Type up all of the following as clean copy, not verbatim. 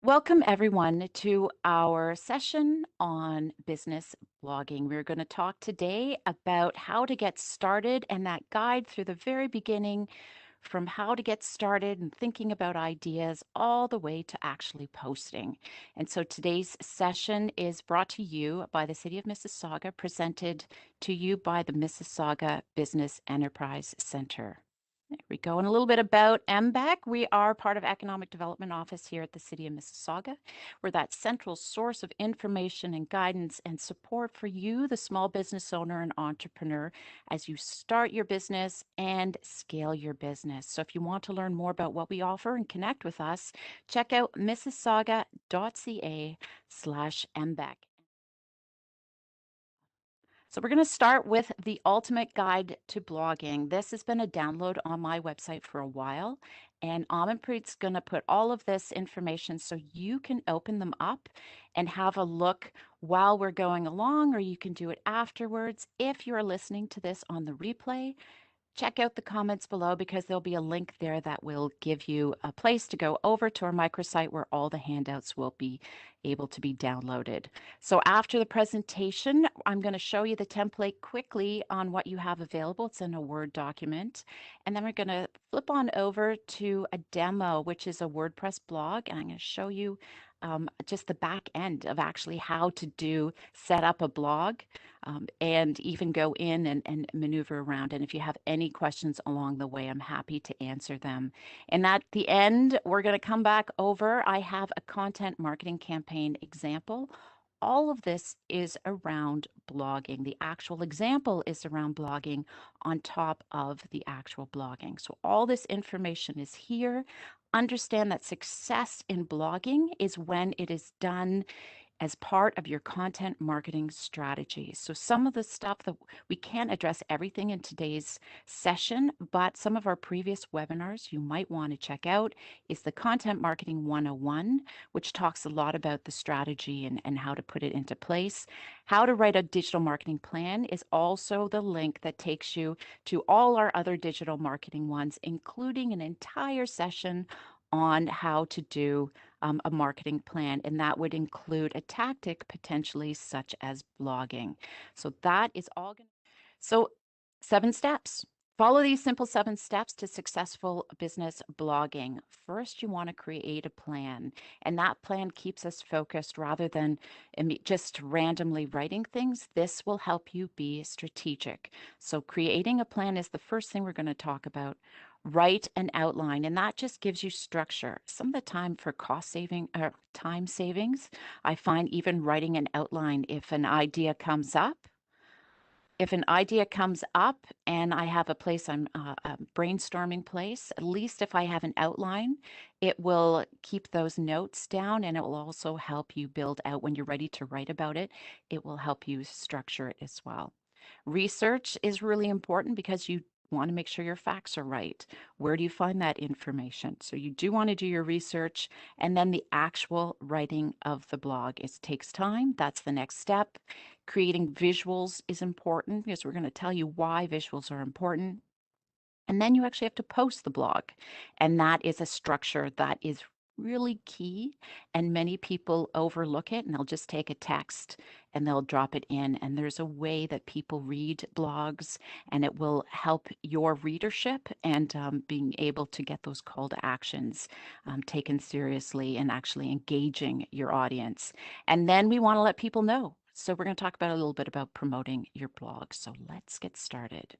Welcome everyone to our session on business blogging. We're going to talk today about how to get started and that guide through the very beginning from how to get started and thinking about ideas all the way to actually posting. And so today's session is brought to you by the City of Mississauga, presented to you by the Mississauga Business Enterprise Center. There we go. And a little bit about MBEC. We are part of Economic Development Office here at the City of Mississauga. We're that central source of information and guidance and support for you, the small business owner and entrepreneur, as you start your business and scale your business. So if you want to learn more about what we offer and connect with us, check out mississauga.ca/MBEC. So we're going to start with the ultimate guide to blogging. This has been a download on my website for a while, and Amanpreet's going to put all of this information so you can open them up and have a look while we're going along, or you can do it afterwards. If you're listening to this on the replay, check out the comments below because there'll be a link there that will give you a place to go over to our microsite where all the handouts will be able to be downloaded. So after the presentation, I'm going to show you the template quickly on what you have available. It's in a Word document. And then we're going to flip on over to a demo, which is a WordPress blog. And I'm going to show you just the back end of actually how to set up a blog and even go in and maneuver around. And if you have any questions along the way, I'm happy to answer them. And at the end, we're going to come back over. I have a content marketing campaign example. All of this is around blogging. The actual example is around blogging on top of the actual blogging. So all this information is here. Understand that success in blogging is when it is done as part of your content marketing strategy. So some of the stuff that we can't address everything in today's session, but some of our previous webinars you might want to check out is the Content Marketing 101, which talks a lot about the strategy and how to put it into place. How to write a digital marketing plan is also the link that takes you to all our other digital marketing ones, including an entire session on how to do a marketing plan, and that would include a tactic potentially such as blogging. So that is all going to. So 7 steps. Follow these simple 7 steps to successful business blogging. First, you want to create a plan, and that plan keeps us focused rather than just randomly writing things. This will help you be strategic. So creating a plan is the first thing we're going to talk about. Write an outline, and that just gives you structure. Some of the time for time savings, I find even writing an outline if an idea comes up. If an idea comes up and I have a place I'm a brainstorming place, at least if I have an outline, it will keep those notes down, and it will also help you build out when you're ready to write about it. It will help you structure it as well. Research is really important because you want to make sure your facts are right. Where do you find that information? So you do want to do your research, and then the actual writing of the blog. It takes time. That's the next step. Creating visuals is important because we're going to tell you why visuals are important. And then you actually have to post the blog. And that is a structure that is really key, and many people overlook it, and they'll just take a text and they'll drop it in. And there's a way that people read blogs, and it will help your readership and being able to get those call to actions taken seriously and actually engaging your audience. And then we want to let people know. So we're going to talk about a little bit about promoting your blog. So let's get started.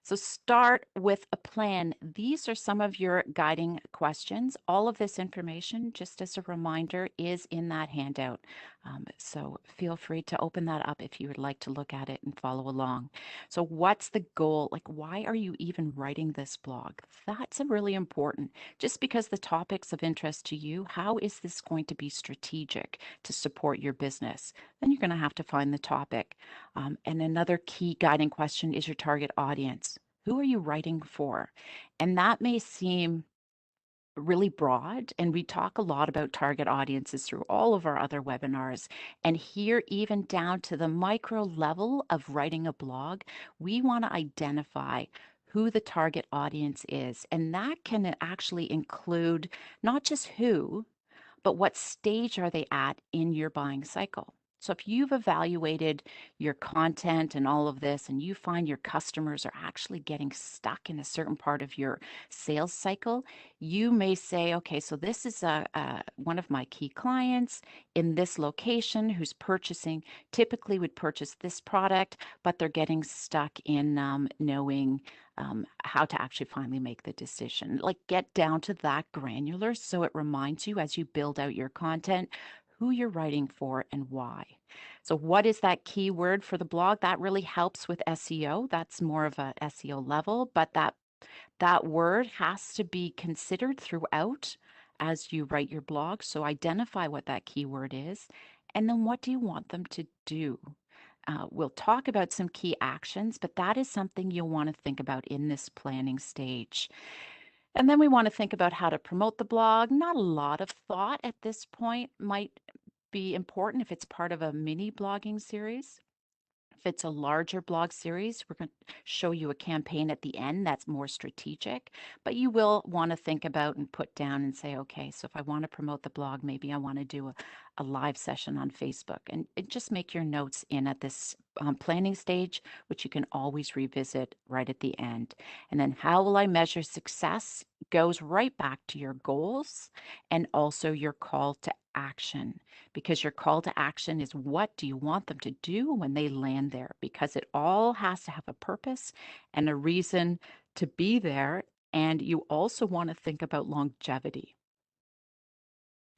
So start with a plan. These are some of your guiding questions. All of this information, just as a reminder, is in that handout. So feel free to open that up if you would like to look at it and follow along. So what's the goal? Like, why are you even writing this blog? That's really important. Just because the topic's of interest to you, how is this going to be strategic to support your business? Then you're going to have to find the topic. And another key guiding question is your target audience. Who are you writing for? And that may seem really broad, and we talk a lot about target audiences through all of our other webinars. And here, even down to the micro level of writing a blog, we want to identify who the target audience is. And that can actually include not just who, but what stage are they at in your buying cycle? So if you've evaluated your content and all of this, and you find your customers are actually getting stuck in a certain part of your sales cycle, you may say, okay, so this is one of my key clients in this location who's purchasing, typically would purchase this product, but they're getting stuck in knowing how to actually finally make the decision. Like, get down to that granular so it reminds you as you build out your content who you're writing for and why. So what is that keyword for the blog? That really helps with SEO. That's more of a SEO level, but that word has to be considered throughout as you write your blog. So identify what that keyword is, and then what do you want them to do? We'll talk about some key actions, but that is something you'll want to think about in this planning stage. And then we want to think about how to promote the blog. Not a lot of thought at this point might be important if it's part of a mini blogging series. If it's a larger blog series, we're going to show you a campaign at the end that's more strategic, but you will want to think about and put down and say, okay, so if I want to promote the blog, maybe I want to do a live session on Facebook, and just make your notes in at this planning stage, which you can always revisit right at the end. And then how will I measure success goes right back to your goals and also your call to action, because your call to action is what do you want them to do when they land there, because it all has to have a purpose and a reason to be there. And you also want to think about longevity.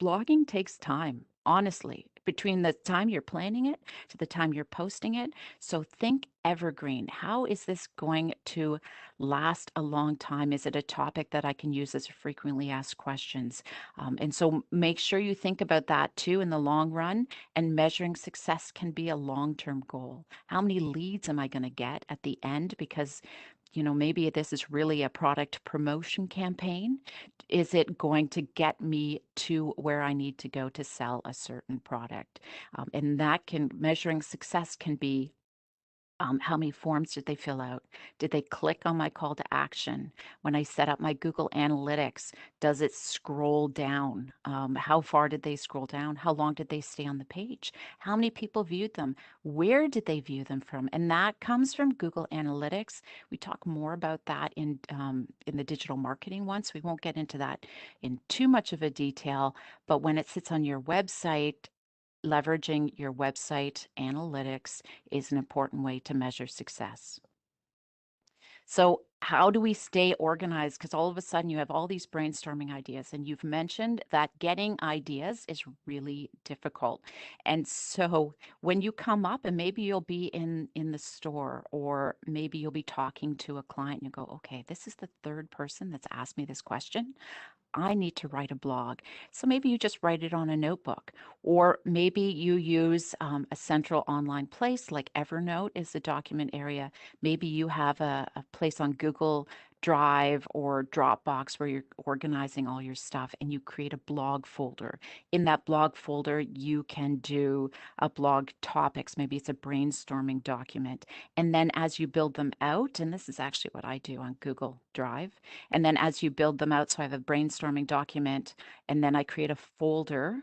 Blogging takes time, honestly, between the time you're planning it to the time you're posting it. So think evergreen. How is this going to last a long time? Is it a topic that I can use as a frequently asked questions? And so make sure you think about that too in the long run. And measuring success can be a long-term goal. How many leads am I going to get at the end? Because maybe this is really a product promotion campaign. Is it going to get me to where I need to go to sell a certain product? And measuring success can be how many forms did they fill out? Did they click on my call to action? When I set up my Google Analytics, does it scroll down? How far did they scroll down? How long did they stay on the page? How many people viewed them? Where did they view them from? And that comes from Google Analytics. We talk more about that in the digital marketing one, so we won't get into that in too much of a detail. But when it sits on your website, leveraging your website analytics is an important way to measure success. So how do we stay organized? Because all of a sudden you have all these brainstorming ideas, and you've mentioned that getting ideas is really difficult. And so when you come up, and maybe you'll be in the store, or maybe you'll be talking to a client, and you go, okay, this is the third person that's asked me this question. I need to write a blog. So maybe you just write it on a notebook, or maybe you use a central online place like Evernote is the document area. Maybe you have a place on Google Drive or Dropbox where you're organizing all your stuff, and you create a blog folder. In that blog folder, you can do a blog topics. Maybe it's a brainstorming document. And then as you build them out, and this is actually what I do on Google Drive, and then as you build them out, so I have a brainstorming document, and then I create a folder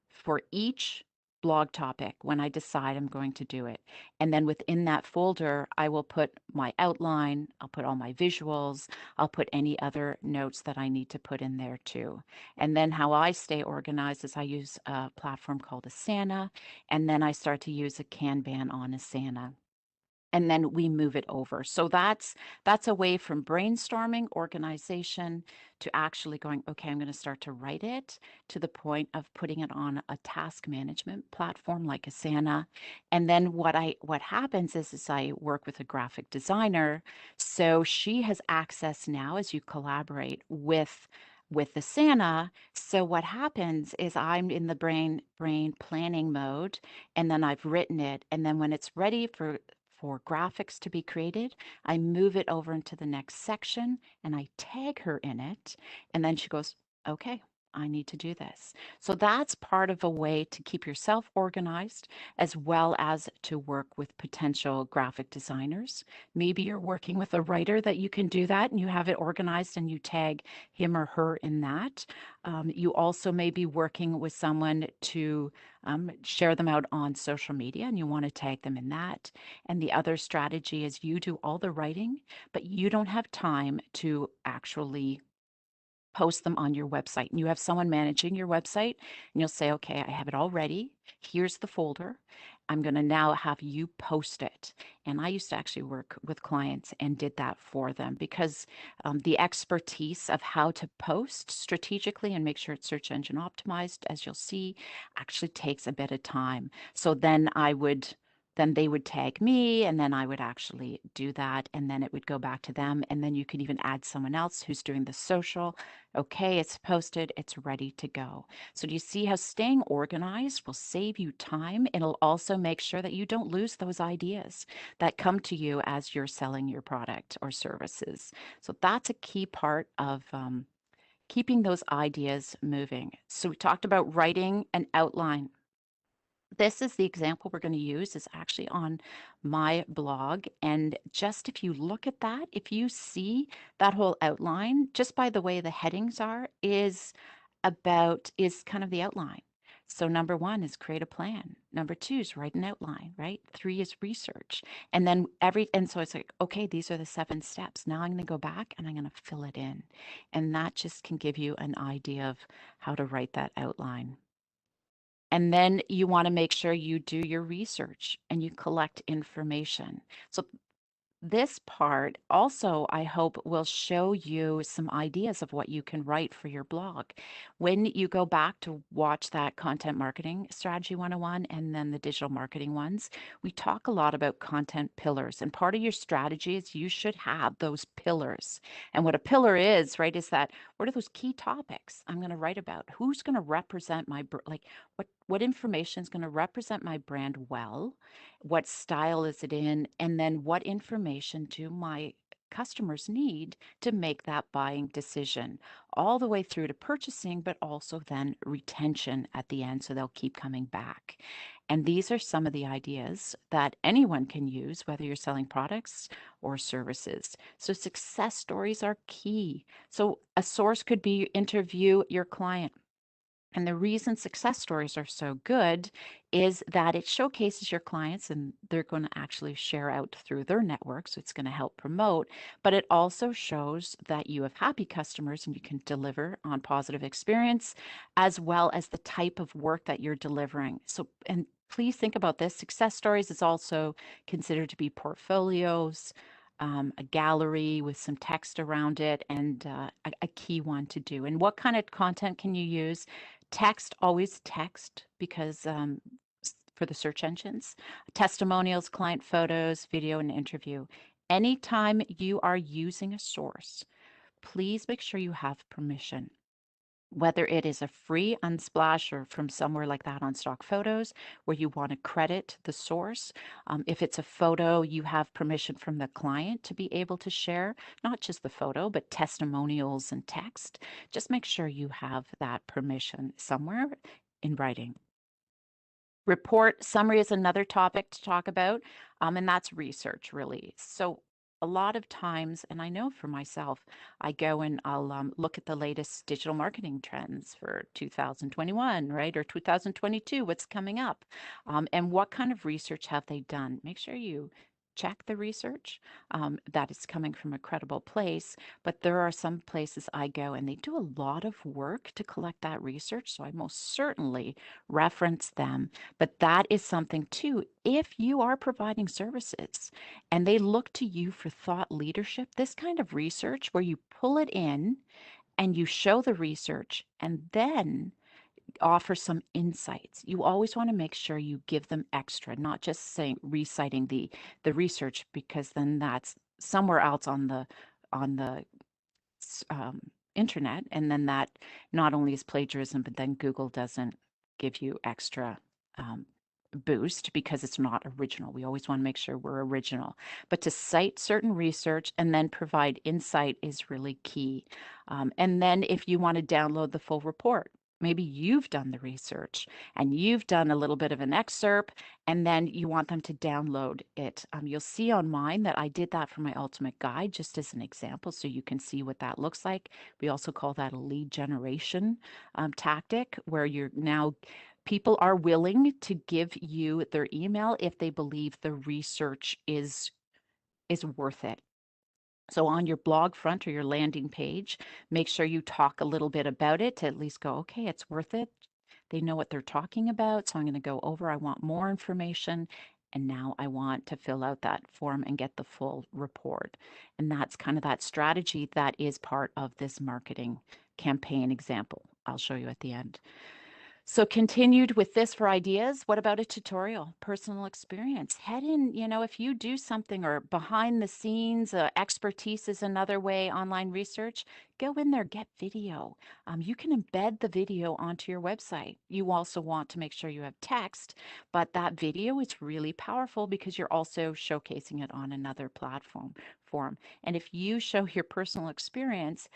for each blog topic when I decide I'm going to do it. And then within that folder, I will put my outline, I'll put all my visuals, I'll put any other notes that I need to put in there too. And then how I stay organized is I use a platform called Asana, and then I start to use a Kanban on Asana, and then we move it over. So that's away from brainstorming, organization, to actually going, okay, I'm going to start to write it, to the point of putting it on a task management platform like Asana. And then what happens is I work with a graphic designer. So she has access now as you collaborate with Asana. So what happens is I'm in the brain planning mode, and then I've written it, and then when it's ready for graphics to be created, I move it over into the next section and I tag her in it. And then she goes, okay, I need to do this. So that's part of a way to keep yourself organized as well as to work with potential graphic designers. Maybe you're working with a writer that you can do that and you have it organized and you tag him or her in that. You also may be working with someone to share them out on social media and you want to tag them in that. And the other strategy is you do all the writing, but you don't have time to actually post them on your website. And you have someone managing your website, and you'll say, okay, I have it all ready. Here's the folder. I'm going to now have you post it. And I used to actually work with clients and did that for them because the expertise of how to post strategically and make sure it's search engine optimized, as you'll see, actually takes a bit of time. So then they would tag me and then I would actually do that and then it would go back to them and then you can even add someone else who's doing the social. Okay, it's posted, it's ready to go. So do you see how staying organized will save you time? It'll also make sure that you don't lose those ideas that come to you as you're selling your product or services. So that's a key part of keeping those ideas moving. So we talked about writing an outline. This is the example we're going to use is actually on my blog. And just if you look at that, if you see that whole outline, just by the way the headings are, is kind of the outline. So number one is create a plan. Number two is write an outline, right? Three is research. And then and so it's like, okay, these are the 7 steps. Now I'm going to go back and I'm going to fill it in. And that just can give you an idea of how to write that outline. And then you want to make sure you do your research and you collect information. So this part also, I hope, will show you some ideas of what you can write for your blog. When you go back to watch that Content Marketing Strategy 101 and then the digital marketing ones, we talk a lot about content pillars. And part of your strategy is you should have those pillars. And what a pillar is, right, is that what are those key topics I'm going to write about? Who's going to represent my, what information is going to represent my brand well? What style is it in? And then what information do my customers need to make that buying decision all the way through to purchasing, but also then retention at the end so they'll keep coming back. And these are some of the ideas that anyone can use, whether you're selling products or services. So success stories are key. So a source could be interview your client. And the reason success stories are so good is that it showcases your clients and they're going to actually share out through their network. So it's going to help promote, but it also shows that you have happy customers and you can deliver on positive experience as well as the type of work that you're delivering. So, and please think about this. Success stories is also considered to be portfolios, a gallery with some text around it, and a key one to do. And what kind of content can you use? Text, always text, because for the search engines, testimonials, client photos, video, and interview. Anytime you are using a source, please make sure you have permission. Whether it is a free Unsplash or from somewhere like that on stock photos where you want to credit the source. If it's a photo, you have permission from the client to be able to share, not just the photo, but testimonials and text. Just make sure you have that permission somewhere in writing. Report summary is another topic to talk about, and that's research, really. So a lot of times, and I know for myself, I go and I'll look at the latest digital marketing trends for 2021, right, or 2022, what's coming up, and what kind of research have they done? Make sure you check the research that is coming from a credible place, but there are some places I go and they do a lot of work to collect that research, so I most certainly reference them. But that is something too, if you are providing services and they look to you for thought leadership, this kind of research where you pull it in and you show the research and then offer some insights. You always want to make sure you give them extra, not just saying reciting the research, because then that's somewhere else on the internet, and then that not only is plagiarism, but then Google doesn't give you extra boost because it's not original. We always want to make sure we're original. But to cite certain research and then provide insight is really key. And then if you want to download the full report, maybe you've done the research and you've done a little bit of an excerpt, and then you want them to download it. You'll see on mine that I did that for my ultimate guide, just as an example, so you can see what that looks like. We also call that a lead generation tactic, where you're now people are willing to give you their email if they believe the research is worth it. So on your blog front or your landing page, make sure you talk a little bit about it to at least go, okay, it's worth it. They know what they're talking about. So I'm going to go over, I want more information. And now I want to fill out that form and get the full report. And that's kind of that strategy that is part of this marketing campaign example I'll show you at the end. So continued with this for ideas, what about a tutorial, personal experience? Head in, if you do something or behind the scenes, expertise is another way, online research, go in there, get video. You can embed the video onto your website. You also want to make sure you have text, but that video is really powerful because you're also showcasing it on another platform. And if you show your personal experience,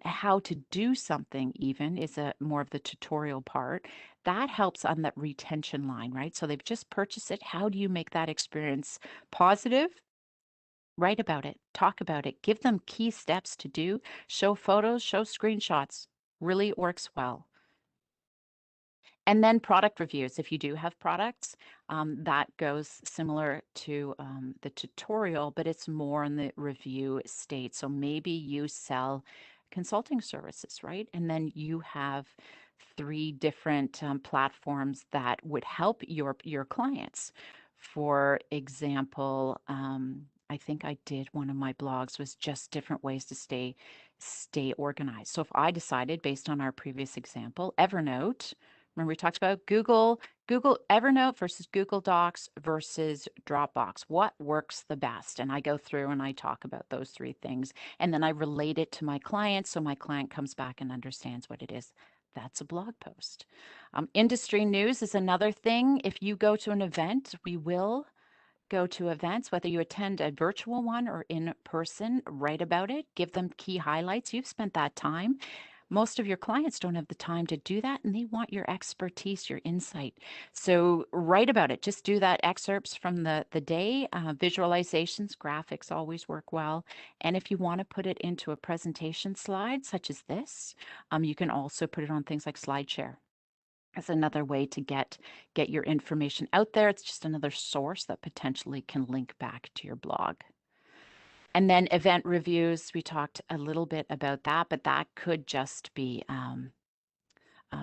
how to do something even is a more of the tutorial part. That helps on that retention line, right? So they've just purchased it. How do you make that experience positive? Write about it, talk about it, give them key steps to do, show photos, show screenshots. Really works well. And then product reviews. If you do have products, that goes similar to the tutorial, but it's more in the review state. So maybe you sell consulting services, right? And then you have 3 different platforms that would help your clients. For example, I think I did one of my blogs was just different ways to stay organized. So if I decided, based on our previous example, Evernote. Remember, we talked about Google Evernote versus Google Docs versus Dropbox. What works the best? And I go through and I talk about those 3 things. And then I relate it to my client so my client comes back and understands what it is. That's a blog post. Industry news is another thing. If you go to an event, we will go to events, whether you attend a virtual one or in person, write about it, give them key highlights. You've spent that time. Most of your clients don't have the time to do that, and they want your expertise, your insight. So write about it. Just do that excerpts from the day. Visualizations, graphics always work well. And if you want to put it into a presentation slide, such as this, you can also put it on things like SlideShare. That's another way to get your information out there. It's just another source that potentially can link back to your blog. And then event reviews, we talked a little bit about that, but that could just be,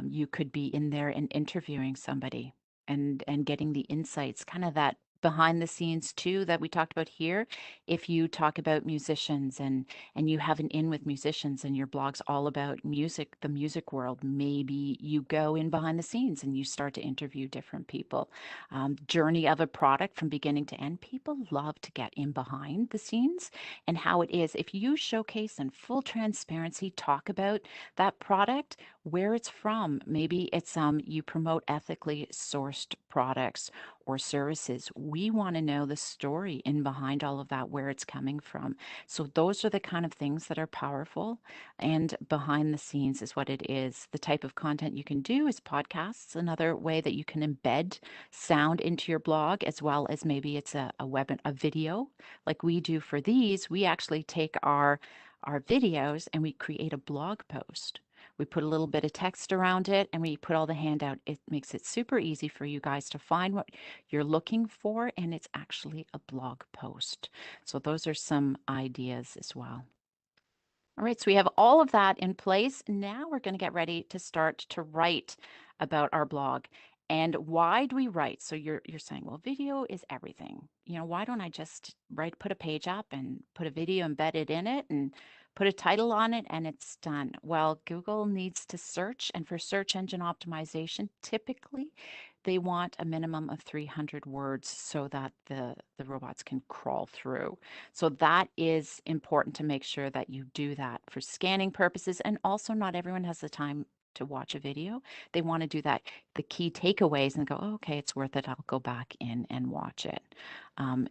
you could be in there and interviewing somebody and getting the insights, kind of that behind the scenes too that we talked about here. If you talk about musicians and you have an in with musicians and your blog's all about music, the music world, maybe you go in behind the scenes and you start to interview different people. Journey of a product from beginning to end. People love to get in behind the scenes and how it is. If you showcase in full transparency, talk about that product, where it's from. Maybe it's you promote ethically sourced products or services. We want to know the story in behind all of that, where it's coming from. So those are the kind of things that are powerful, and behind the scenes is what it is. The type of content you can do is podcasts, another way that you can embed sound into your blog, as well as maybe it's a video like we do for these. We actually take our videos and we create a blog post. We put a little bit of text around it and we put all the handout. It makes it super easy for you guys to find what you're looking for, and it's actually a blog post. So those are some ideas as well. All right, so we have all of that in place. Now we're going to get ready to start to write about our blog. And why do we write? So you're saying, well, video is everything. Why don't I just put a page up and put a video embedded in it and put a title on it and it's done? Well, Google needs to search, and for search engine optimization, typically they want a minimum of 300 words so that the robots can crawl through. So that is important to make sure that you do that for scanning purposes. And also, not everyone has the time to watch a video. They want to do that, the key takeaways, and go, oh, okay, it's worth it. I'll go back in and watch it.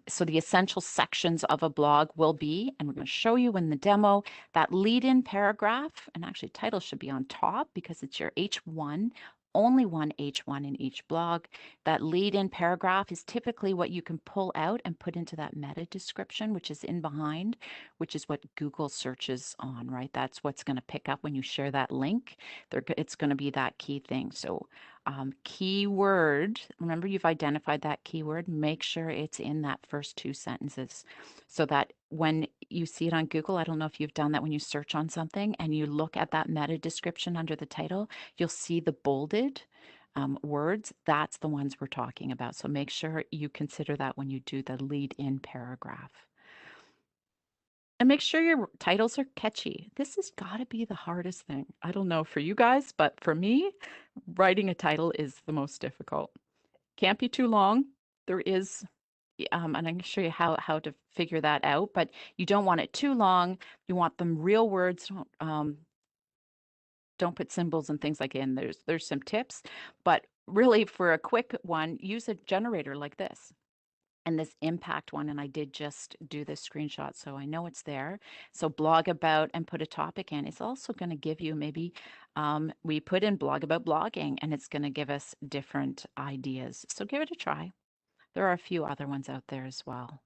So the essential sections of a blog will be, and we're going to show you in the demo, that lead-in paragraph, and actually title should be on top because it's your H1, only one H1 in each blog. That lead-in paragraph is typically what you can pull out and put into that meta description, which is in behind, which is what Google searches on, right? That's what's going to pick up when you share that link. It's going to be that key thing. So keyword, remember you've identified that keyword, make sure it's in that first 2 sentences so that when you see it on Google, I don't know if you've done that when you search on something and you look at that meta description under the title, you'll see the bolded words. That's the ones we're talking about. So make sure you consider that when you do the lead in paragraph. And make sure your titles are catchy. This has got to be the hardest thing. I don't know for you guys, but for me, writing a title is the most difficult. Can't be too long. There is, and I'm going to show you how to figure that out, but you don't want it too long. You want them real words. Don't put symbols and things like in. There's some tips, but really for a quick one, use a generator like this. And this impact one, and I did just do this screenshot, so I know it's there. So blog about and put a topic in. It's also going to give you maybe, we put in blog about blogging, and it's going to give us different ideas. So give it a try. There are a few other ones out there as well.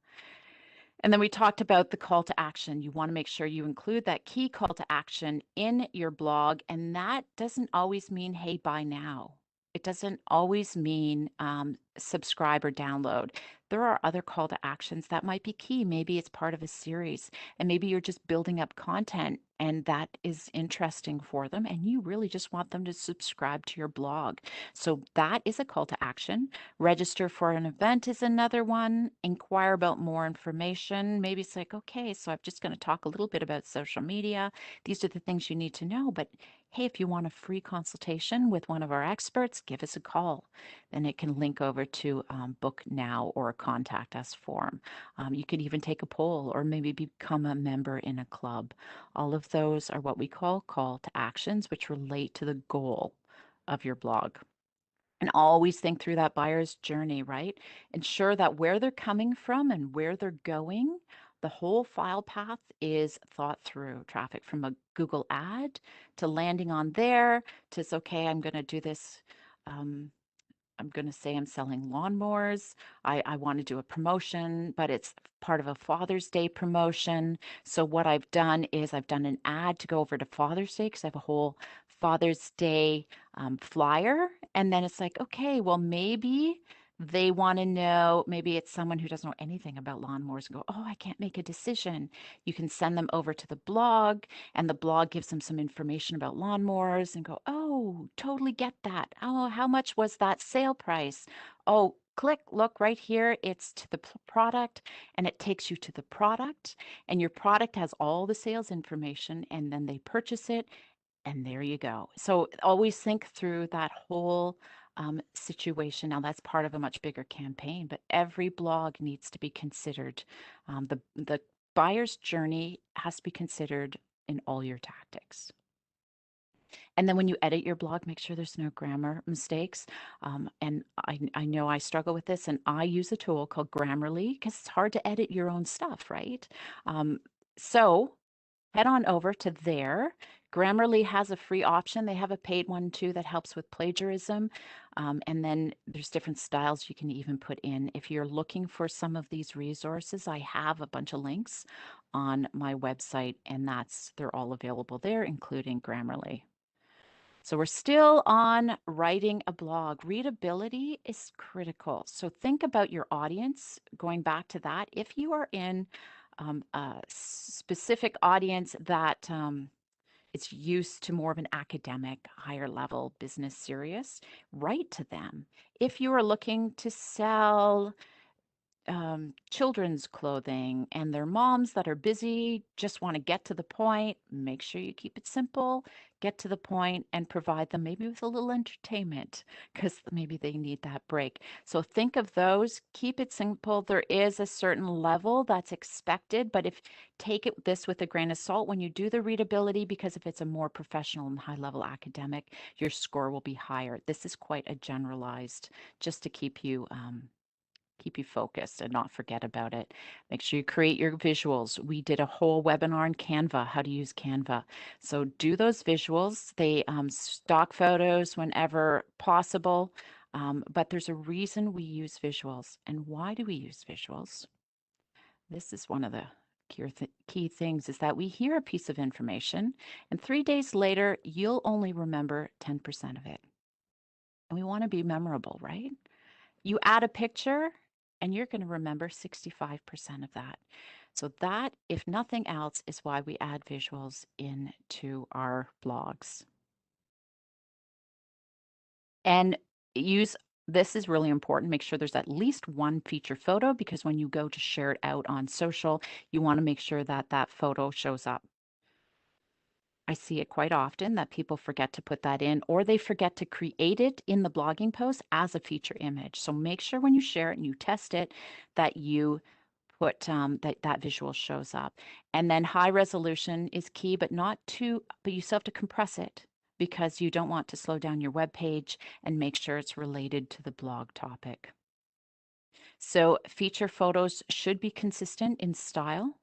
And then we talked about the call to action. You want to make sure you include that key call to action in your blog, and that doesn't always mean, hey, buy now. It doesn't always mean subscribe or download. There are other call to actions that might be key. Maybe it's part of a series, and maybe you're just building up content and that is interesting for them, and you really just want them to subscribe to your blog. So that is a call to action. Register for an event is another one. Inquire about more information. Maybe it's like, okay, so I'm just going to talk a little bit about social media. These are the things you need to know, but hey, if you want a free consultation with one of our experts, give us a call. Then it can link over to book now or a contact us form. You can even take a poll or maybe become a member in a club. All of those are what we call to actions, which relate to the goal of your blog. And always think through that buyer's journey, right? Ensure that where they're coming from and where they're going, the whole file path is thought through. Traffic from a Google ad to landing on there to, it's okay, I'm going to do this. I'm going to say I'm selling lawnmowers. I want to do a promotion, but it's part of a Father's Day promotion. So what I've done is I've done an ad to go over to Father's Day because I have a whole Father's Day flyer. And then it's like, okay, well, maybe they want to know, maybe it's someone who doesn't know anything about lawnmowers and go, oh, I can't make a decision. You can send them over to the blog and the blog gives them some information about lawnmowers and go, oh, totally get that. Oh, how much was that sale price? Oh, click, look right here. It's to the product and it takes you to the product and your product has all the sales information and then they purchase it and there you go. So always think through that whole situation. Now that's part of a much bigger campaign, but every blog needs to be considered. The buyer's journey has to be considered in all your tactics. And then when you edit your blog, make sure there's no grammar mistakes. And I know I struggle with this, and I use a tool called Grammarly because it's hard to edit your own stuff, right? So head on over to there. Grammarly has a free option. They have a paid one too that helps with plagiarism. And then there's different styles you can even put in. If you're looking for some of these resources, I have a bunch of links on my website, and they're all available there, including Grammarly. So we're still on writing a blog. Readability is critical. So think about your audience, going back to that. If you are in a specific audience that is used to more of an academic, higher level business serious, write to them. If you are looking to sell children's clothing and their moms that are busy, just want to get to the point, make sure you keep it simple, get to the point, and provide them maybe with a little entertainment because maybe they need that break. So think of those, keep it simple. There is a certain level that's expected, but if take this with a grain of salt when you do the readability, because if it's a more professional and high level academic, your score will be higher. This is quite a generalized, just to keep you focused and not forget about it. Make sure you create your visuals. We did a whole webinar on Canva, how to use Canva. So do those visuals. They stock photos whenever possible, but there's a reason we use visuals. And why do we use visuals? This is one of the key things is that we hear a piece of information and 3 days later, you'll only remember 10% of it. And we want to be memorable, right? You add a picture and you're going to remember 65% of that. So that, if nothing else, is why we add visuals into our blogs. And this is really important. Make sure there's at least one feature photo because when you go to share it out on social, you want to make sure that that photo shows up. I see it quite often that people forget to put that in, or they forget to create it in the blogging post as a feature image. So make sure when you share it and you test it that you put that visual shows up. And then high resolution is key, but you still have to compress it because you don't want to slow down your web page, and make sure it's related to the blog topic. So feature photos should be consistent in style.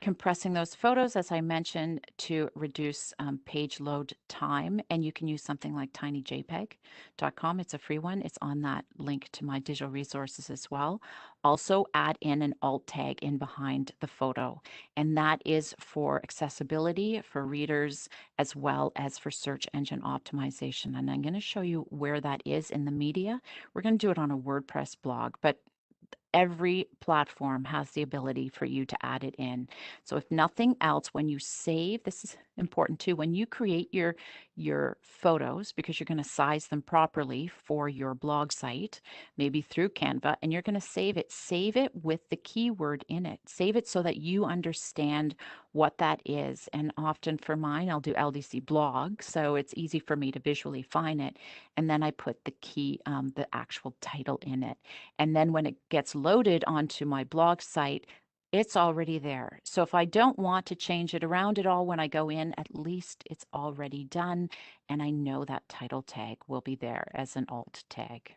Compressing those photos, as I mentioned, to reduce page load time. And you can use something like tinyjpeg.com. It's a free one. It's on that link to my digital resources as well. Also add in an alt tag in behind the photo. And that is for accessibility for readers as well as for search engine optimization. And I'm going to show you where that is in the media. We're going to do it on a WordPress blog, but every platform has the ability for you to add it in. So if nothing else, when you save, this is important too, when you create your photos, because you're going to size them properly for your blog site, maybe through Canva, and you're going to save it with the keyword in it. Save it so that you understand what that is. And often for mine, I'll do LDC blog, so it's easy for me to visually find it. And then I put the actual title in it. And then when it gets loaded onto my blog site, it's already there. So if I don't want to change it around at all when I go in, at least it's already done. And I know that title tag will be there as an alt tag.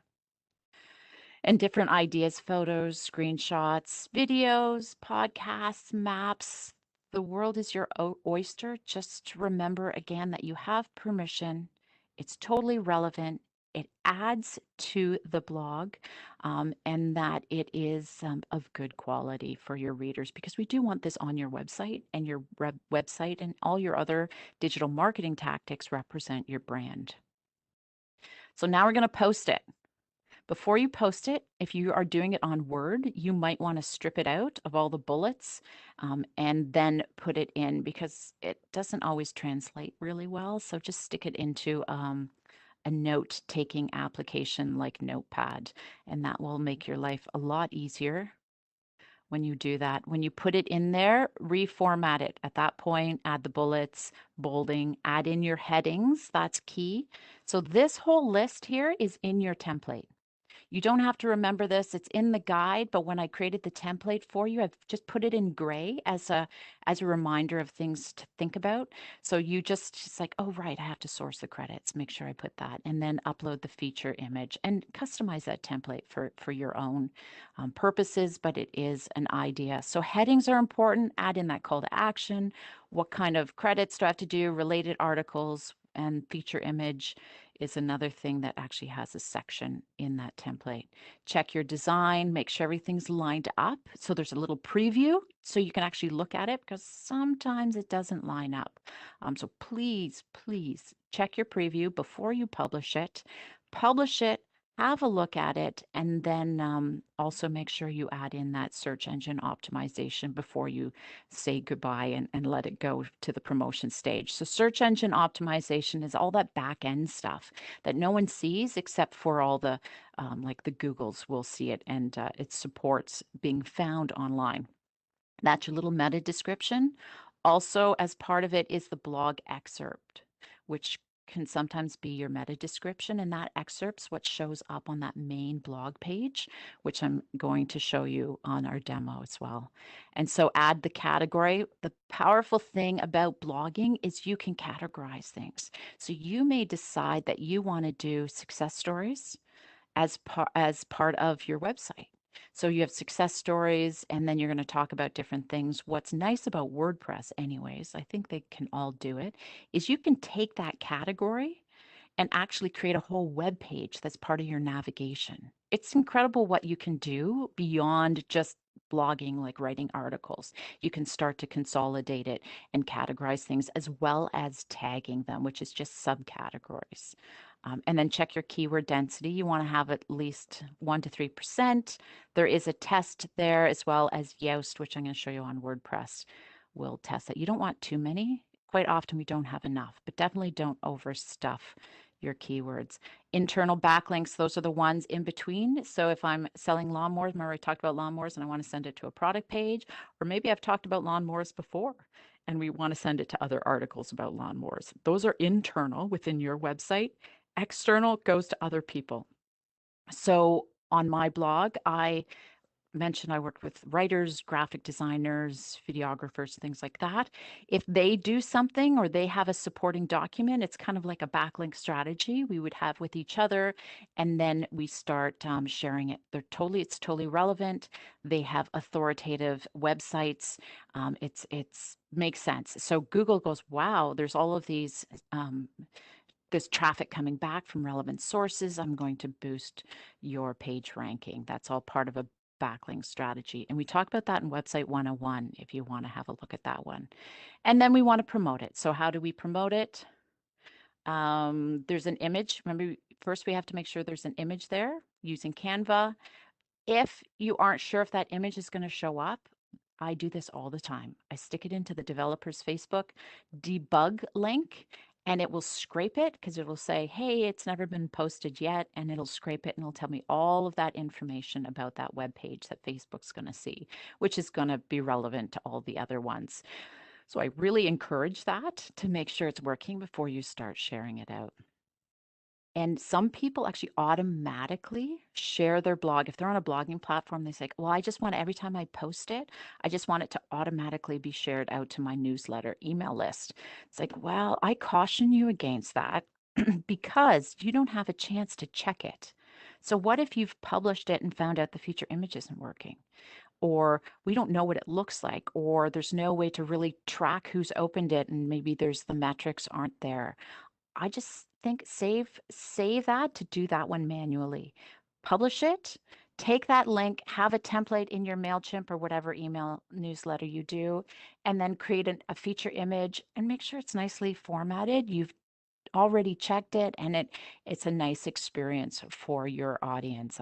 And different ideas, photos, screenshots, videos, podcasts, maps. The world is your oyster. Just remember again that you have permission. It's totally relevant. It adds to the blog, and that it is of good quality for your readers, because we do want this on your website, and your website and all your other digital marketing tactics represent your brand. So now we're going to post it. Before you post it, if you are doing it on Word, you might want to strip it out of all the bullets and then put it in, because it doesn't always translate really well. So just stick it into a note-taking application like Notepad, and that will make your life a lot easier when you do that. When you put it in there, reformat it. At that point, add the bullets, bolding, add in your headings. That's key. So this whole list here is in your template. You don't have to remember this. It's in the guide, but when I created the template for you, I've just put it in gray as a reminder of things to think about. So it's like, oh, right, I have to source the credits. Make sure I put that, and then upload the feature image and customize that template for your own purposes, but it is an idea. So headings are important. Add in that call to action. What kind of credits do I have to do? Related articles, and feature image is another thing that actually has a section in that template. Check your design, make sure everything's lined up. So there's a little preview so you can actually look at it, because sometimes it doesn't line up. So please check your preview before you publish it. Publish it, have a look at it, and then also make sure you add in that search engine optimization before you say goodbye and let it go to the promotion stage. So search engine optimization is all that back end stuff that no one sees except for all the like the Googles will see it, and it supports being found online. That's your little meta description. Also, as part of it is the blog excerpt, which can sometimes be your meta description, and that excerpt's what shows up on that main blog page, which I'm going to show you on our demo as well. And so add the category. The powerful thing about blogging is you can categorize things. So you may decide that you want to do success stories as part of your website. So you have success stories, and then you're going to talk about different things. What's nice about WordPress, anyways, I think they can all do it, is you can take that category and actually create a whole web page that's part of your navigation. It's incredible what you can do beyond just blogging, like writing articles. You can start to consolidate it and categorize things as well as tagging them, which is just subcategories. And then check your keyword density. You want to have at least 1 to 3%. There is a test there as well as Yoast, which I'm going to show you on WordPress. Will test that. You don't want too many. Quite often we don't have enough, but definitely don't overstuff your keywords. Internal backlinks, those are the ones in between. So if I'm selling lawnmowers, remember I talked about lawnmowers and I want to send it to a product page, or maybe I've talked about lawnmowers before and we want to send it to other articles about lawnmowers. Those are internal within your website. External goes to other people. So on my blog, I mentioned I worked with writers, graphic designers, videographers, things like that. If they do something or they have a supporting document, it's kind of like a backlink strategy we would have with each other, and then we start sharing it. It's totally relevant. They have authoritative websites. It's makes sense. So Google goes, wow, there's all of these. There's traffic coming back from relevant sources. I'm going to boost your page ranking. That's all part of a backlink strategy. And we talk about that in Website 101 if you want to have a look at that one. And then we want to promote it. So how do we promote it? There's an image. Remember, first we have to make sure there's an image there using Canva. If you aren't sure if that image is going to show up, I do this all the time. I stick it into the developer's Facebook debug link, and it will scrape it because it will say, hey, it's never been posted yet. And it'll scrape it and it'll tell me all of that information about that web page that Facebook's going to see, which is going to be relevant to all the other ones. So I really encourage that to make sure it's working before you start sharing it out. And some people actually automatically share their blog. If they're on a blogging platform, they say, well, I just want every time I post it, I just want it to automatically be shared out to my newsletter email list. It's like, well, I caution you against that because you don't have a chance to check it. So what if you've published it and found out the feature image isn't working? Or we don't know what it looks like, or there's no way to really track who's opened it, and maybe the metrics aren't there. I just think save that to do that one manually. Publish it, take that link, have a template in your MailChimp or whatever email newsletter you do, and then create a feature image and make sure it's nicely formatted. You've already checked it, and it's a nice experience for your audience.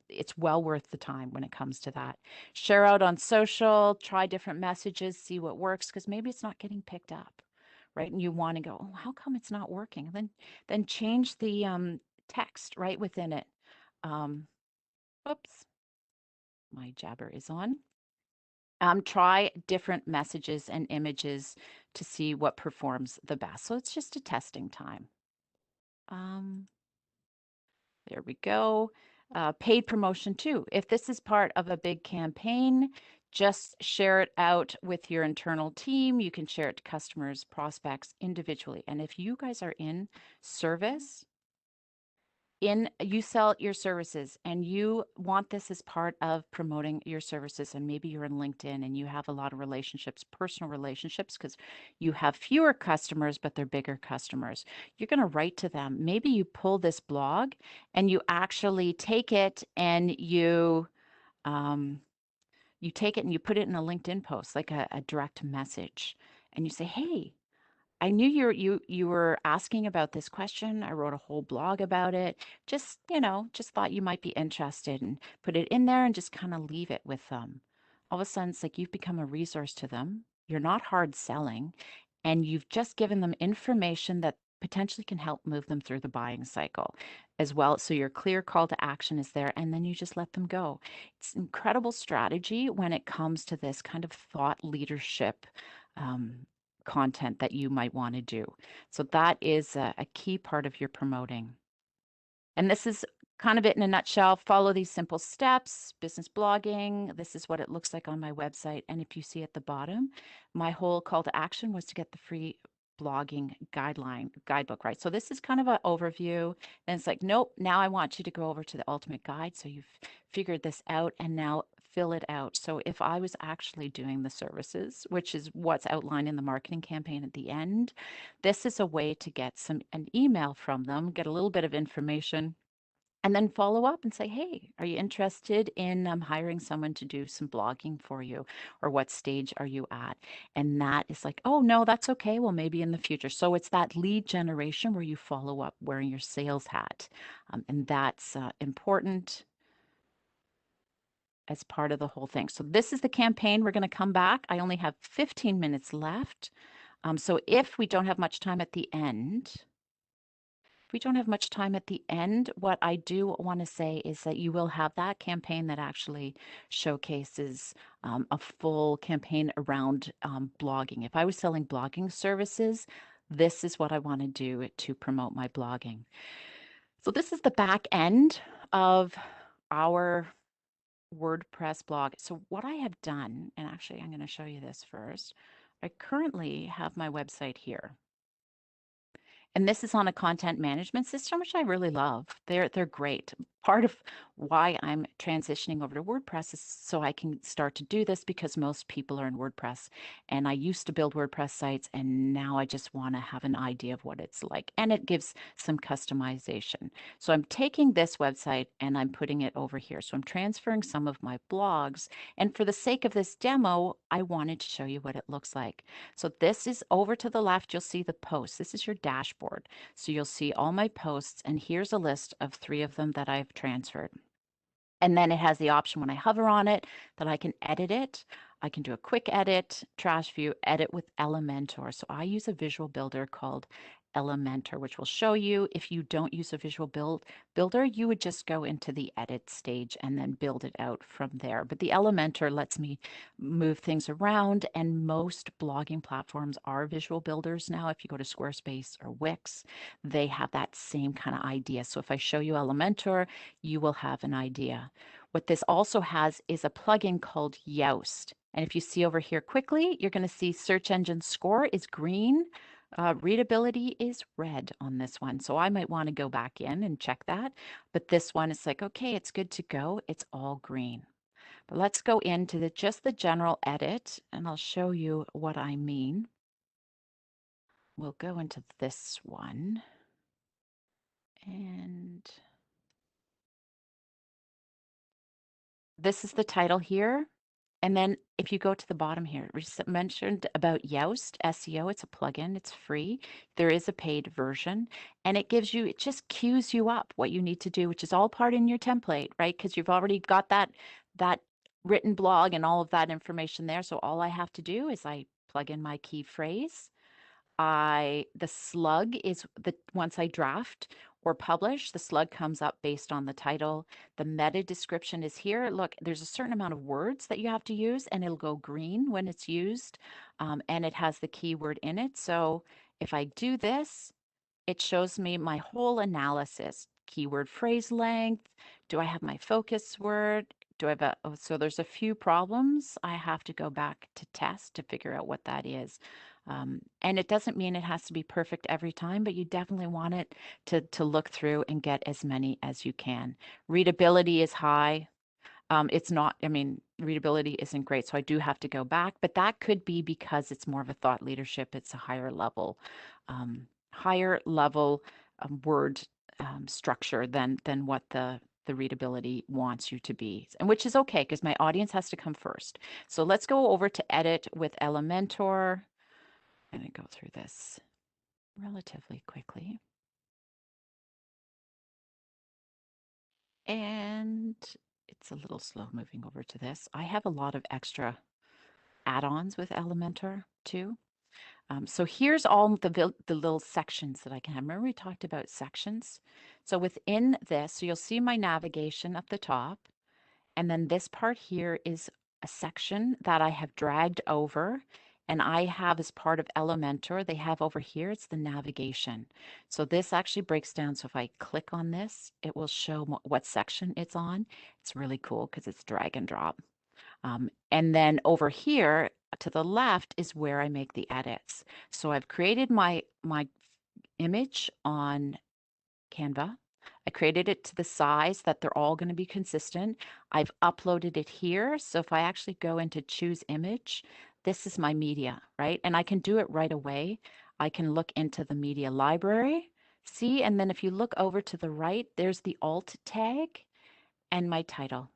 It's well worth the time when it comes to that. Share out on social, try different messages, see what works, because maybe it's not getting picked up, right? And you want to go, oh, how come it's not working? And then change the text right within it. Oops, my jabber is on. Try different messages and images to see what performs the best. So it's just a testing time. There we go. Paid promotion too. If this is part of a big campaign, just share it out with your internal team. You can share it to customers, prospects individually. And if you guys are in service, you sell your services and you want this as part of promoting your services, and maybe you're in LinkedIn and you have a lot of relationships, personal relationships, because you have fewer customers but they're bigger customers, you're going to write to them. Maybe you pull this blog and you actually take it and you take it and you put it in a LinkedIn post, like a direct message, and you say, hey, I knew you were asking about this question. I wrote a whole blog about it. Just, just thought you might be interested and put it in there and just kind of leave it with them. All of a sudden, it's like you've become a resource to them. You're not hard selling, and you've just given them information that potentially can help move them through the buying cycle as well. So your clear call to action is there, and then you just let them go. It's incredible strategy when it comes to this kind of thought leadership um, content that you might want to do. So that is a key part of your promoting. And this is kind of it in a nutshell. Follow these simple steps, business blogging. This is what it looks like on my website. And if you see at the bottom, my whole call to action was to get the free blogging guidebook, right? So this is kind of an overview. Then it's like, nope, now I want you to go over to the ultimate guide. So you've figured this out and now fill it out. So if I was actually doing the services, which is what's outlined in the marketing campaign at the end, this is a way to get an email from them, get a little bit of information, and then follow up and say, hey, are you interested in hiring someone to do some blogging for you? Or what stage are you at? And that is like, oh, no, that's okay. Well, maybe in the future. So it's that lead generation where you follow up wearing your sales hat. And that's important as part of the whole thing. So this is the campaign. We're going to come back. I only have 15 minutes left. So if we don't have much time at the end, what I do want to say is that you will have that campaign that actually showcases a full campaign around blogging. If I was selling blogging services, this is what I want to do to promote my blogging. So this is the back end of our WordPress blog. So what I have done, and actually I'm going to show you this first. I currently have my website here. And this is on a content management system, which I really love. They're great. Part of why I'm transitioning over to WordPress is so I can start to do this because most people are in WordPress. And I used to build WordPress sites, and now I just want to have an idea of what it's like. And it gives some customization. So I'm taking this website and I'm putting it over here. So I'm transferring some of my blogs. And for the sake of this demo, I wanted to show you what it looks like. So this is over to the left, you'll see the posts. This is your dashboard. So you'll see all my posts, and here's a list of 3 of them that I've transferred. And then it has the option when I hover on it that I can edit it. I can do a quick edit, trash view, edit with Elementor. So I use a visual builder called Elementor, which will show you if you don't use a visual builder, you would just go into the edit stage and then build it out from there. But the Elementor lets me move things around, and most blogging platforms are visual builders now. If you go to Squarespace or Wix, they have that same kind of idea. So if I show you Elementor, you will have an idea. What this also has is a plugin called Yoast. And if you see over here quickly, you're going to see search engine score is green. Readability is red on this one. So I might want to go back in and check that. But this one is like, okay, it's good to go. It's all green. But let's go into just the general edit, and I'll show you what I mean. We'll go into this one. And this is the title here. And then if you go to the bottom here, we mentioned about Yoast SEO. It's a plugin. It's free. There is a paid version, and it just cues you up what you need to do, which is all part in your template, right? Because you've already got that written blog and all of that information there. So all I have to do is I plug in my key phrase. The slug is once I draft or publish, the slug comes up based on the title. The meta description is here. Look, there's a certain amount of words that you have to use, and it'll go green when it's used, and it has the keyword in it. So if I do this, it shows me my whole analysis, keyword phrase length. Do I have my focus word? Do I have so there's a few problems. I have to go back to test to figure out what that is. And it doesn't mean it has to be perfect every time, but you definitely want it to look through and get as many as you can. Readability is high. It's not, I mean, readability isn't great, so I do have to go back, but that could be because it's more of a thought leadership. It's a higher level word structure than what the readability wants you to be, and which is okay because my audience has to come first. So let's go over to edit with Elementor. going to go through this relatively quickly. And it's a little slow moving over to this. I have a lot of extra add-ons with Elementor too. So here's all the little sections that I can have. Remember we talked about sections? So within this, so you'll see my navigation at the top. And then this part here is a section that I have dragged over, and I have as part of Elementor, they have over here, it's the navigation. So this actually breaks down. So if I click on this, it will show what section it's on. It's really cool because it's drag and drop. And then over here to the left is where I make the edits. So I've created my image on Canva. I created it to the size that they're all going to be consistent. I've uploaded it here. So if I actually go into choose image, this is my media, right? And I can do it right away. I can look into the media library, see, and then if you look over to the right, there's the alt tag and my title.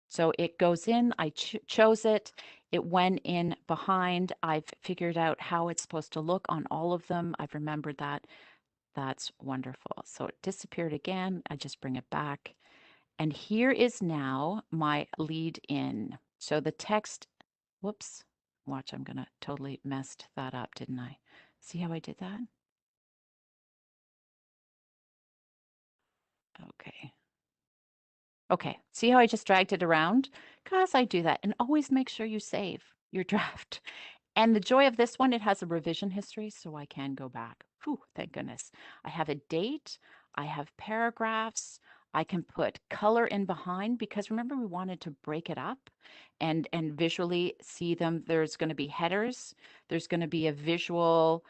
So it goes in, I chose it, it went in behind, I've figured out how it's supposed to look on all of them. I've remembered that. That's wonderful. So it disappeared again. I just bring it back. And here is now my lead in. So the text, whoops, watch, I'm going to totally messed that up, didn't I? See how I did that? Okay. Okay, see how I just dragged it around? Because I do that. And always make sure you save your draft. And the joy of this one, it has a revision history, so I can go back. Whew, thank goodness. I have a date, I have paragraphs, I can put color in behind because remember we wanted to break it up and visually see them. There's going to be headers, there's going to be a visual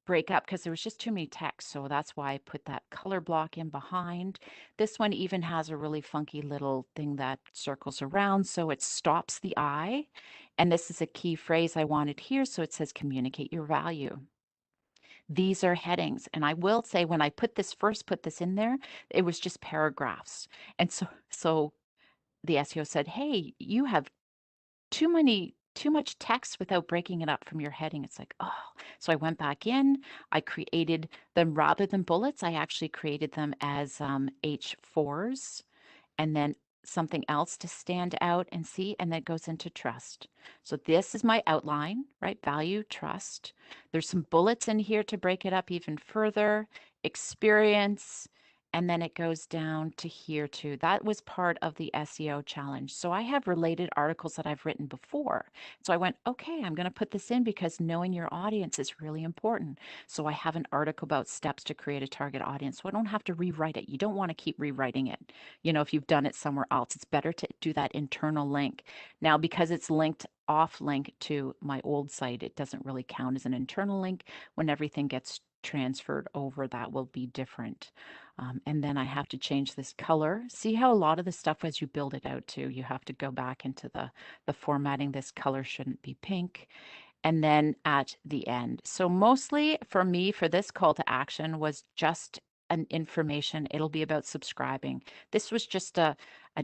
break up because there was just too many text. So that's why I put that color block in behind. This one even has a really funky little thing that circles around so it stops the eye. And this is a key phrase I wanted here. So it says communicate your value. These are headings. And I will say when I put this in there, it was just paragraphs. And so the SEO said, hey, you have too much text without breaking it up from your heading. It's like, oh, so I went back in, I created them rather than bullets. I actually created them as H4s and then something else to stand out and see, and then it goes into trust. So this is my outline, right? Value, trust. There's some bullets in here to break it up even further, experience, and then it goes down to here too. That was part of the SEO challenge. So I have related articles that I've written before. So I went, okay, I'm going to put this in because knowing your audience is really important. So I have an article about steps to create a target audience. So I don't have to rewrite it. You don't want to keep rewriting it. You know, if you've done it somewhere else, it's better to do that internal link. Now, because it's linked off link to my old site, it doesn't really count as an internal link. When everything gets transferred over, that will be different. And then I have to change this color. See how a lot of the stuff as you build it out too, you have to go back into the formatting. This color shouldn't be pink. And then at the end. So mostly for me, for this call to action was just an information. It'll be about subscribing. This was just an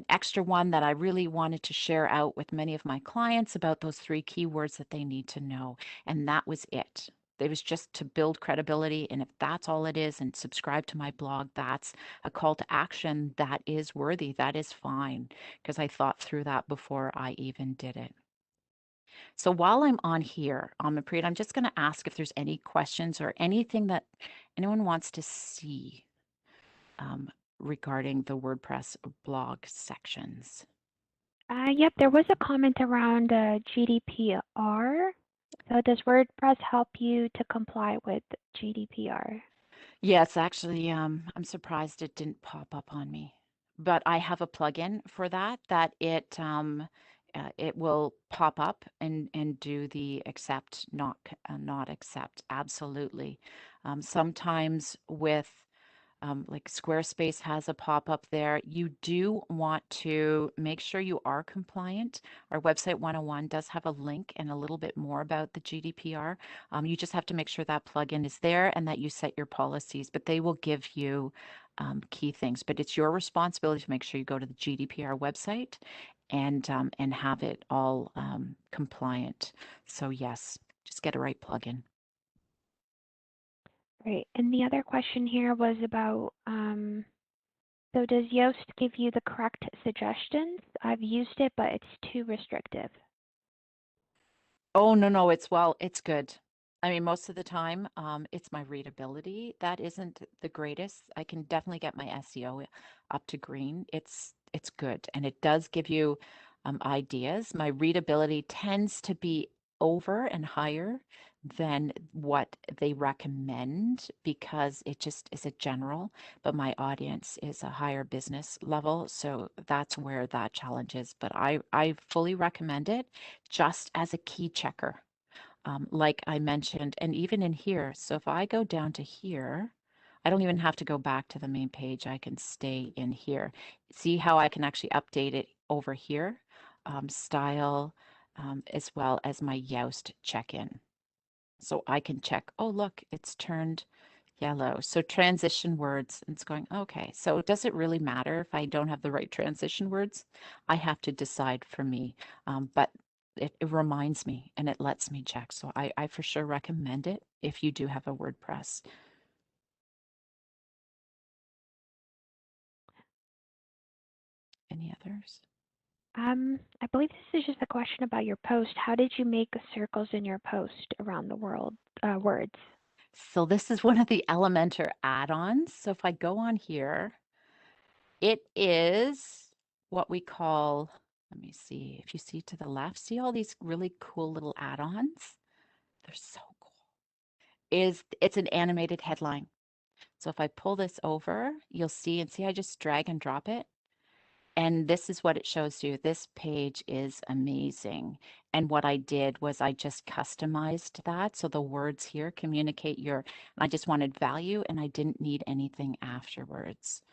extra one that I really wanted to share out with many of my clients about those 3 keywords that they need to know. And that was it. It was just to build credibility. And if that's all it is, and subscribe to my blog, that's a call to action that is worthy. That is fine. Because I thought through that before I even did it. So while I'm on here, Amanpreet, I'm just going to ask if there's any questions or anything that anyone wants to see regarding the WordPress blog sections. Yep, there was a comment around GDPR. So does WordPress help you to comply with GDPR? Yes, actually, I'm surprised it didn't pop up on me, but I have a plugin for that it will pop up and do the accept, not accept. Absolutely. Sometimes with like Squarespace has a pop-up there. You do want to make sure you are compliant. Our website 101 does have a link and a little bit more about the GDPR. You just have to make sure that plugin is there and that you set your policies, but they will give you key things. But it's your responsibility to make sure you go to the GDPR website and have it all compliant. So yes. Just get a right plugin. Great. And the other question here was about, so does Yoast give you the correct suggestions? I've used it, but it's too restrictive. Oh, no, it's good. I mean, most of the time, it's my readability that isn't the greatest. I can definitely get my SEO up to green. It's good, and it does give you ideas. My readability tends to be over and higher than what they recommend because it just is a general, but my audience is a higher business level, so that's where that challenge is. But I fully recommend it just as a key checker, like I mentioned, and even in here. So if I go down to here, I don't even have to go back to the main page. I can stay in here. See how I can actually update it over here, style, as well as my Yoast check-in. So I can check, oh, look, it's turned yellow. So transition words, it's going, okay. So does it really matter if I don't have the right transition words? I have to decide for me. But it reminds me and it lets me check. So I for sure recommend it if you do have a WordPress. Any others? I believe this is just a question about your post. How did you make circles in your post around the world, words? So this is one of the Elementor add-ons. So if I go on here, it is what we call, let me see, if you see to the left, see all these really cool little add-ons? They're so cool. It's an animated headline. So if I pull this over, you'll see, and see I just drag and drop it. And this is what it shows you. This page is amazing. And what I did was I just customized that. So the words here communicate I just wanted value and I didn't need anything afterwards.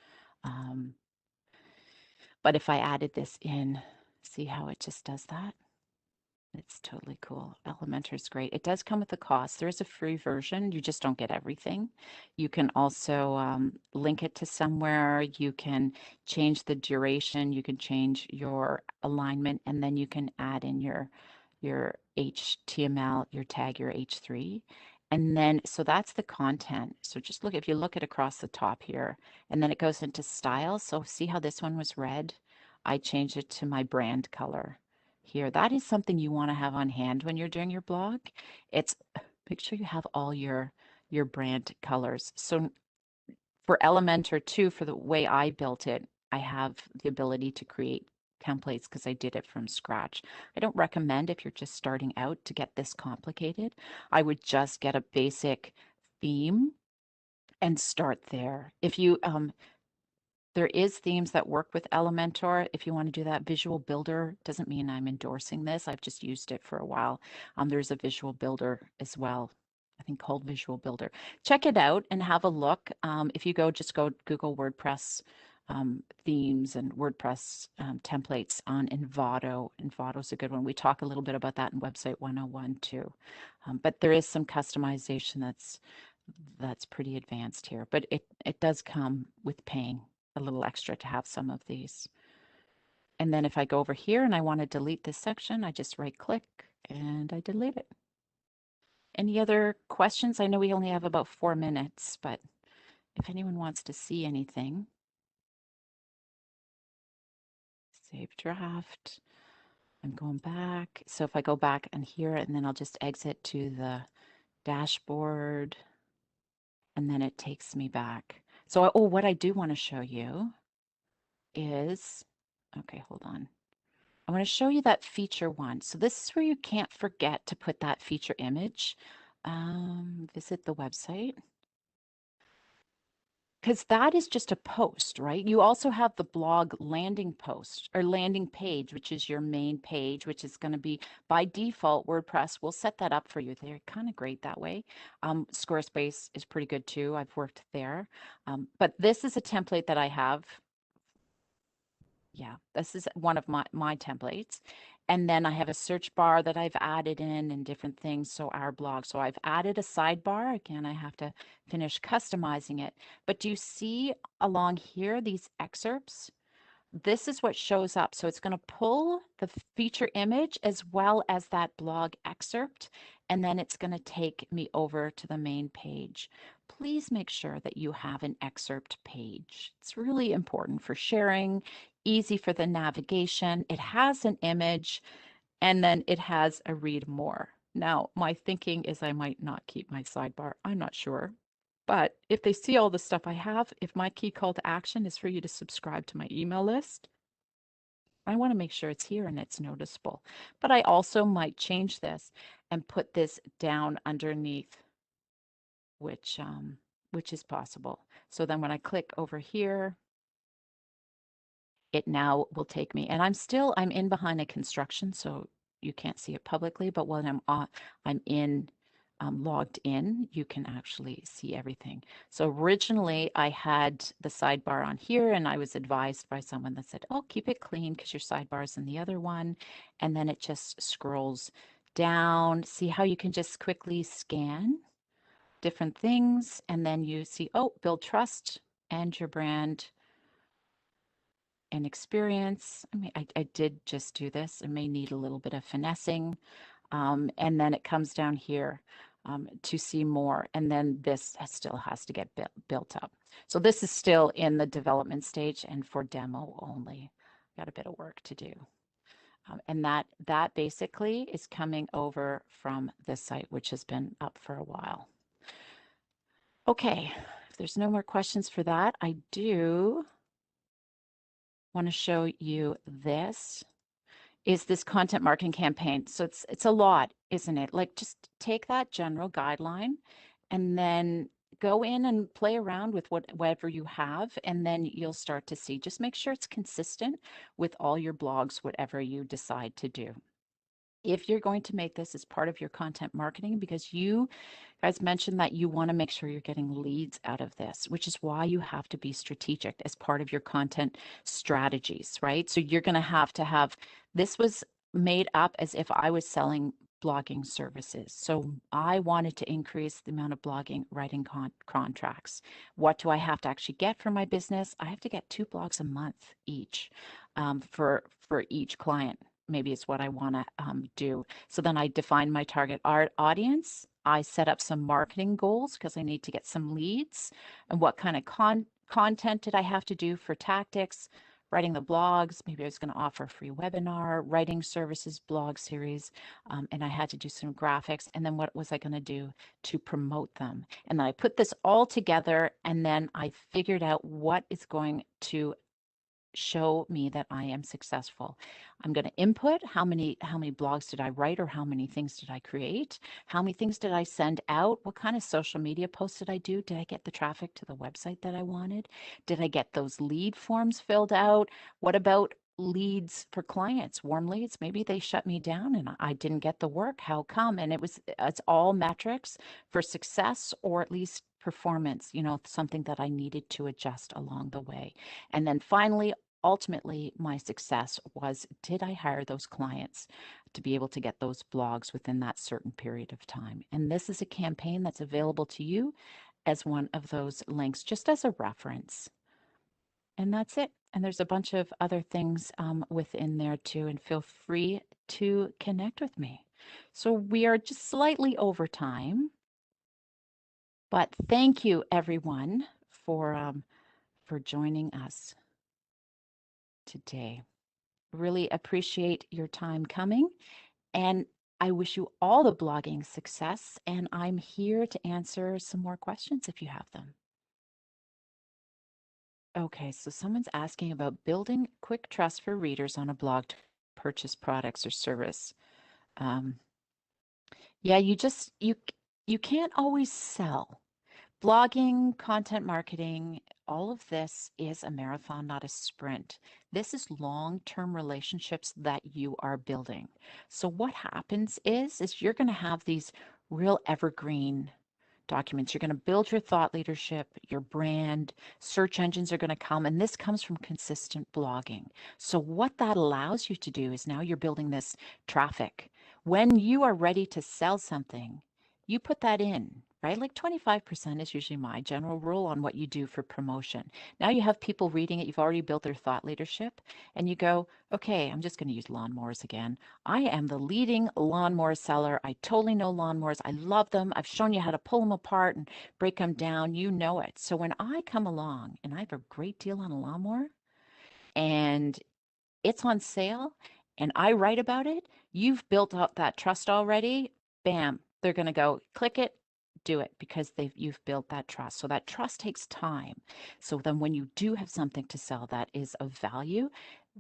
But if I added this in, see how it just does that? It's totally cool. Elementor is great. It does come with a cost. There is a free version. You just don't get everything. You can also link it to somewhere. You can change the duration. You can change your alignment, and then you can add in your HTML, your tag, your H3. And then, so that's the content. So just look, if you look at across the top here, and then it goes into style. So see how this one was red? I changed it to my brand color here. That is something you want to have on hand when you're doing your blog. It's make sure you have all your brand colors. So for Elementor too, for the way I built it, I have the ability to create templates because I did it from scratch. I don't recommend if you're just starting out to get this complicated. I would just get a basic theme and start there. If you there is themes that work with Elementor. If you want to do that, Visual Builder doesn't mean I'm endorsing this. I've just used it for a while. There's a Visual Builder as well, I think called Visual Builder. Check it out and have a look. If you just go Google WordPress themes and WordPress templates on Envato. Envato's a good one. We talk a little bit about that in Website 101 too. But there is some customization that's pretty advanced here, but it does come with paying a little extra to have some of these. And then if I go over here and I want to delete this section, I just right click and I delete it. Any other questions? I know we only have about 4 minutes, but if anyone wants to see anything, save draft. I'm going back. So if I go back and here, and then I'll just exit to the dashboard, and then it takes me back. So, oh, what I do want to show you is, okay, hold on. I want to show you that feature one. So this is where you can't forget to put that feature image. Visit the website. Because that is just a post, right? You also have the blog landing post or landing page, which is your main page, which is going to be by default WordPress. We'll set that up for you. They're kind of great that way. Squarespace is pretty good too. I've worked there. But this is a template that I have. Yeah, this is one of my templates. And then I have a search bar that I've added in and different things. So our blog. So I've added a sidebar. Again, I have to finish customizing it. But do you see along here these excerpts? This is what shows up. So it's going to pull the feature image as well as that blog excerpt. and then it's going to take me over to the main page. Please make sure that you have an excerpt page. It's really important for sharing, easy for the navigation. It has an image, and then it has a read more. Now, my thinking is I might not keep my sidebar. I'm not sure. But if they see all the stuff I have, if my key call to action is for you to subscribe to my email list, I want to make sure it's here and it's noticeable. But I also might change this and put this down underneath, which is possible. So then when I click over here, it now will take me, and I'm in behind a construction, so you can't see it publicly, but when I'm in logged in, you can actually see everything. So originally I had the sidebar on here, and I was advised by someone that said, oh, keep it clean because your sidebar is in the other one. And then it just scrolls down. See how you can just quickly scan different things, and then you see, oh, build trust and your brand and experience. I mean, I did just do this. I may need a little bit of finessing. And then it comes down here to see more. And then this still has to get built up. So this is still in the development stage and for demo only. Got a bit of work to do. And that basically is coming over from this site, which has been up for a while. Okay, if there's no more questions for that, I do want to show you this. Is this content marketing campaign. So it's a lot, isn't it? Like, just take that general guideline and then go in and play around with whatever you have, and then you'll start to see. Just make sure it's consistent with all your blogs, whatever you decide to do. If you're going to make this as part of your content marketing, because you guys mentioned that you want to make sure you're getting leads out of this, which is why you have to be strategic as part of your content strategies, right? So you're going to have, this was made up as if I was selling blogging services. So I wanted to increase the amount of blogging writing contracts. What do I have to actually get for my business? I have to get 2 blogs a month each for each client. Maybe it's what I want to do. So then I define my target audience. I set up some marketing goals because I need to get some leads, and what kind of content did I have to do for tactics, writing the blogs. Maybe I was going to offer a free webinar, writing services, blog series, and I had to do some graphics. And then what was I going to do to promote them? And then I put this all together, and then I figured out what is going to show me that I am successful. I'm going to input how many blogs did I write, or how many things did I create? How many things did I send out? What kind of social media posts did I do? Did I get the traffic to the website that I wanted? Did I get those lead forms filled out? What about leads for clients, warm leads? Maybe they shut me down and I didn't get the work. How come? And it's all metrics for success, or at least performance, something that I needed to adjust along the way. And then finally, ultimately, my success was, did I hire those clients to be able to get those blogs within that certain period of time? And this is a campaign that's available to you as one of those links, just as a reference. And that's it. And there's a bunch of other things within there too, and feel free to connect with me. So we are just slightly over time, but thank you everyone for joining us today. Really appreciate your time coming, and I wish you all the blogging success, and I'm here to answer some more questions if you have them. Okay, so someone's asking about building quick trust for readers on a blog to purchase products or service. Yeah, you can't always sell. Blogging, content marketing, all of this is a marathon, not a sprint. This is long-term relationships that you are building. So what happens is you're going to have these real evergreen documents. You're going to build your thought leadership, your brand, search engines are going to come, and this comes from consistent blogging. So what that allows you to do is now you're building this traffic. When you are ready to sell something, you put that in, right? Like 25% is usually my general rule on what you do for promotion. Now you have people reading it, you've already built their thought leadership, and you go, okay, I'm just going to use lawnmowers again. I am the leading lawnmower seller. I totally know lawnmowers. I love them. I've shown you how to pull them apart and break them down. You know it. So when I come along and I have a great deal on a lawnmower and it's on sale and I write about it, you've built up that trust already. Bam, they're going to go click it, do it because you've built that trust. So that trust takes time. So then when you do have something to sell that is of value,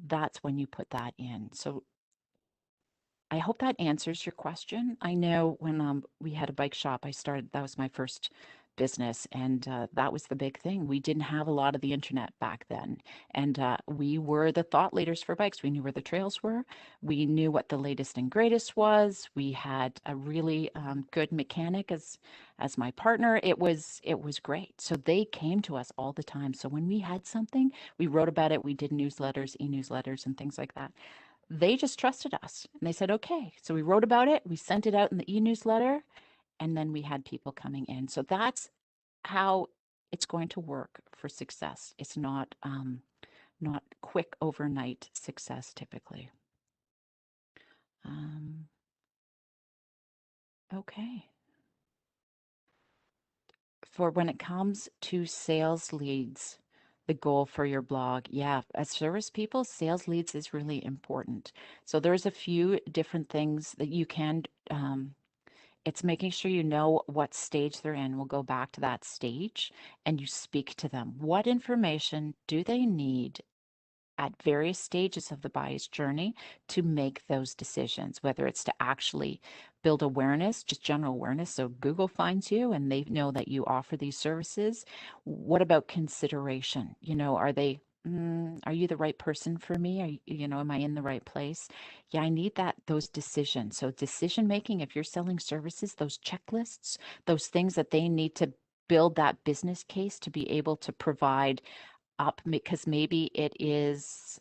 that's when you put that in. So I hope that answers your question. I know when we had a bike shop, that was my first business, and that was the big thing. We didn't have a lot of the internet back then, and we were the thought leaders for bikes. We knew where the trails were. We knew what the latest and greatest was. We had a really good mechanic as my partner. It was great. So they came to us all the time. So when we had something, we wrote about it. We did newsletters, e-newsletters, and things like that. They just trusted us and they said, okay. So we wrote about it, we sent it out in the e-newsletter, and then we had people coming in. So that's how it's going to work for success. It's not quick overnight success typically. Um, okay. For when it comes to sales leads, the goal for your blog, yeah, as service people, sales leads is really important. So there's a few different things that you can it's making sure you know what stage they're in. We'll go back to that stage and you speak to them. What information do they need at various stages of the buyer's journey to make those decisions, whether it's to actually build awareness, just general awareness. So Google finds you and they know that you offer these services. What about consideration? Are you the right person for me? Am I in the right place? Yeah, I need those decisions. So decision making, if you're selling services, those checklists, those things that they need to build that business case to be able to provide up because maybe it is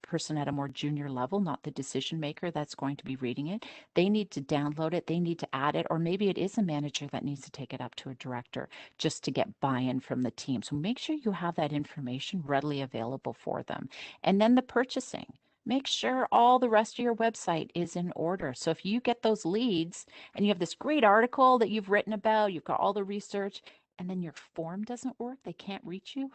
person at a more junior level, not the decision maker that's going to be reading it. They need to download it, they need to add it, or maybe it is a manager that needs to take it up to a director just to get buy-in from the team. So make sure you have that information readily available for them. And then the purchasing. Make sure all the rest of your website is in order. So if you get those leads and you have this great article that you've written about, you've got all the research, and then your form doesn't work, they can't reach you,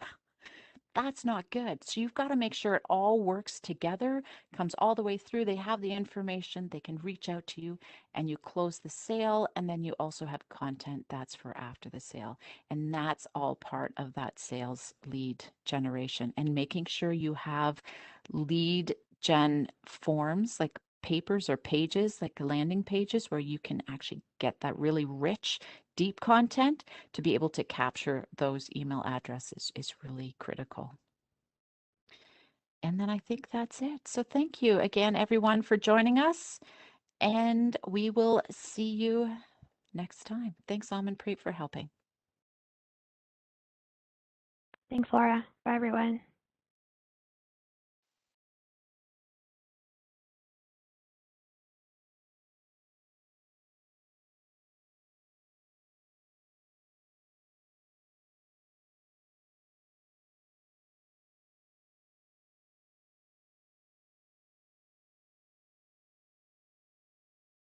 that's not good. So you've got to make sure it all works together, comes all the way through. They have the information, they can reach out to you, and you close the sale. And then you also have content that's for after the sale. And that's all part of that sales lead generation and making sure you have lead gen forms like papers or pages, like landing pages, where you can actually get that really rich, deep content to be able to capture those email addresses is really critical. And then I think that's it. So thank you again, everyone, for joining us. And we will see you next time. Thanks, Amanpreet, for helping. Thanks, Laura. Bye, everyone.